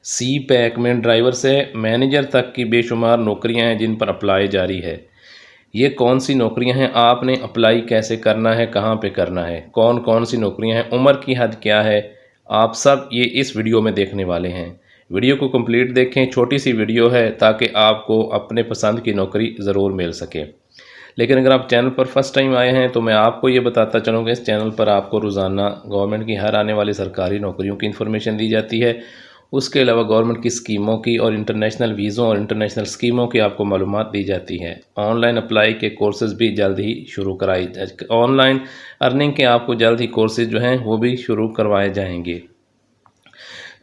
सी pack में driver से manager तक की बेशुमार नौकरियां हैं जिन पर अप्लाई जारी है। ये कौन सी नौकरियां हैं, आपने अप्लाई कैसे करना है, कहां पे करना है, कौन कौन सी नौकरियां हैं, उम्र की हद क्या है, आप सब ये इस वीडियो में देखने वाले हैं। वीडियो को कंप्लीट देखें, छोटी सी वीडियो है ताकि आपको अपने पसंद की नौकरी ज़रूर मिल सके। लेकिन अगर आप चैनल पर फर्स्ट टाइम आए हैं तो मैं आपको ये बताता चलूँगा, इस चैनल पर आपको रोज़ाना गवर्नमेंट की हर आने वाली सरकारी नौकरियों की इन्फॉर्मेशन दी जाती है। उसके अलावा गवर्नमेंट की स्कीमों की और इंटरनेशनल वीज़ों और इंटरनेशनल स्कीमों की आपको मालूमात दी जाती है। ऑनलाइन अप्लाई के कोर्सेज़ भी जल्द ही शुरू कराई, ऑनलाइन अर्निंग के आपको जल्द ही कोर्सेज़ जो हैं वो भी शुरू करवाए जाएंगे।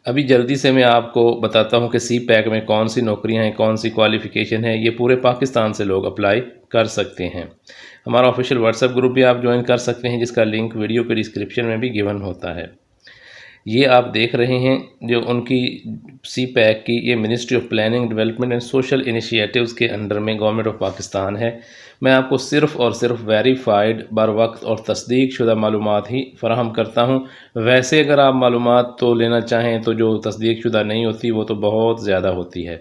अभी जल्दी से मैं आपको बताता हूं कि सी पैक में कौन सी नौकरियां हैं, कौन सी क्वालिफ़िकेशन है। ये पूरे पाकिस्तान से लोग अप्लाई कर सकते हैं। हमारा ऑफिशियल व्हाट्सएप ग्रुप भी आप ज्वाइन कर सकते हैं, जिसका लिंक वीडियो के डिस्क्रिप्शन में भी गिवन होता है। ये आप देख रहे हैं जो उनकी सी पैक की, ये ministry of planning development and social initiatives के अंडर में गवर्नमेंट ऑफ पाकिस्तान है। मैं आपको सिर्फ़ और सिर्फ वेरीफाइड, बर वक्त और तस्दीक शुदा मालूमात ही फ़राहम करता हूँ। वैसे अगर आप मालूमात तो लेना चाहें तो जो तस्दीक शुदा नहीं होती वो तो बहुत ज़्यादा होती है।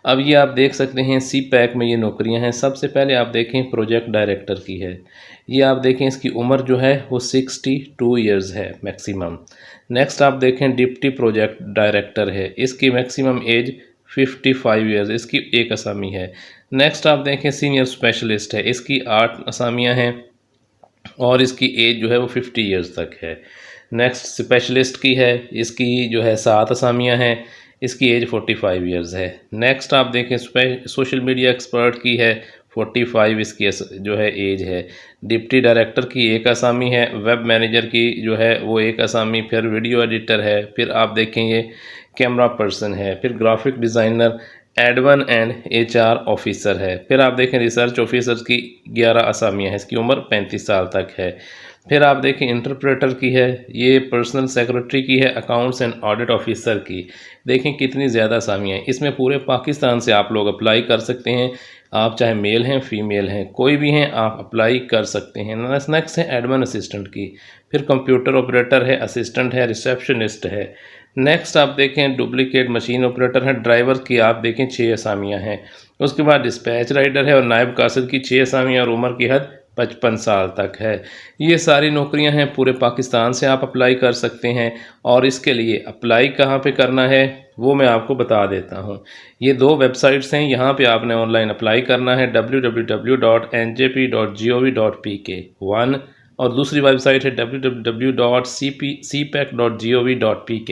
अब ये आप देख सकते हैं सी पैक में ये नौकरियां हैं। सबसे पहले आप देखें प्रोजेक्ट डायरेक्टर की है। ये आप देखें इसकी उम्र जो है वो 62 ईयर्स है मैक्सिमम। नेक्स्ट आप देखें डिप्टी प्रोजेक्ट डायरेक्टर है, इसकी मैक्सिमम एज 55 ईयर्स, इसकी एक असामी है। नेक्स्ट आप देखें सीनियर स्पेशलिस्ट है, इसकी 8 असामियाँ हैं और इसकी एज जो है वो 50 ईयर्स तक है। नेक्स्ट स्पेशलिस्ट की है, इसकी जो है 7 असामियाँ हैं, इसकी एज 45 ईयर्स है। नेक्स्ट आप देखें सोशल मीडिया एक्सपर्ट की है, 45 इसकी जो है एज है। डिप्टी डायरेक्टर की एक असामी है, वेब मैनेजर की जो है वो एक असामी, फिर वीडियो एडिटर है, फिर आप देखें ये कैमरा पर्सन है, फिर graphic designer, Edwan and HR officer है। फिर आप देखें रिसर्च ऑफिसर्स की 11 असामियाँ हैं, इसकी उम्र 35 साल तक है। फिर आप देखें इंटरप्रेटर की है, ये पर्सनल सेक्रेटरी की है, अकाउंट्स एंड ऑडिट ऑफिसर की। देखें कितनी ज़्यादा असामियाँ हैं। इसमें पूरे पाकिस्तान से आप लोग अप्लाई कर सकते हैं। आप चाहे मेल हैं फीमेल हैं कोई भी हैं, आप अप्लाई कर सकते हैं। नेक्स्ट है एडमिन असिस्टेंट की, फिर कंप्यूटर ऑपरेटर है, असिस्टेंट है, रिसेप्शनिस्ट है। नेक्स्ट आप देखें डुप्लीकेट मशीन ऑपरेटर है। ड्राइवर की आप देखें 6 असामियाँ हैं। उसके बाद डिस्पैच राइडर है और नायब कासिद की 6 असामियाँ और उम्र की हद 55 साल तक है। ये सारी नौकरियां हैं, पूरे पाकिस्तान से आप अप्लाई कर सकते हैं। और इसके लिए अप्लाई कहाँ पे करना है वो मैं आपको बता देता हूँ। ये 2 वेबसाइट्स हैं, यहाँ पे आपने ऑनलाइन अप्लाई करना है, www.njp.gov.pk 1 और दूसरी वेबसाइट है www.cpac.gov.pk।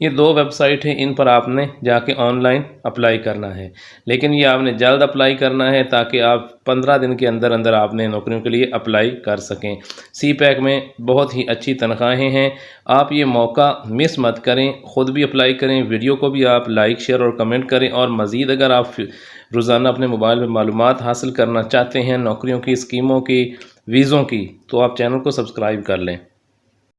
ये 2 वेबसाइट हैं, इन पर आपने जाके ऑनलाइन अप्लाई करना है। लेकिन ये आपने जल्द अप्लाई करना है ताकि आप 15 दिन के अंदर अंदर आपने नौकरियों के लिए अप्लाई कर सकें। सी पैक में बहुत ही अच्छी तनख्वाहें हैं, आप ये मौका मिस मत करें। ख़ुद भी अप्लाई करें, वीडियो को भी आप लाइक शेयर और कमेंट करें। और मज़ीद अगर आप रोज़ाना अपने मोबाइल में मालूमात हासिल करना चाहते हैं नौकरियों की, स्कीमों की, वीज़ों की, तो आप चैनल को सब्सक्राइब कर लें।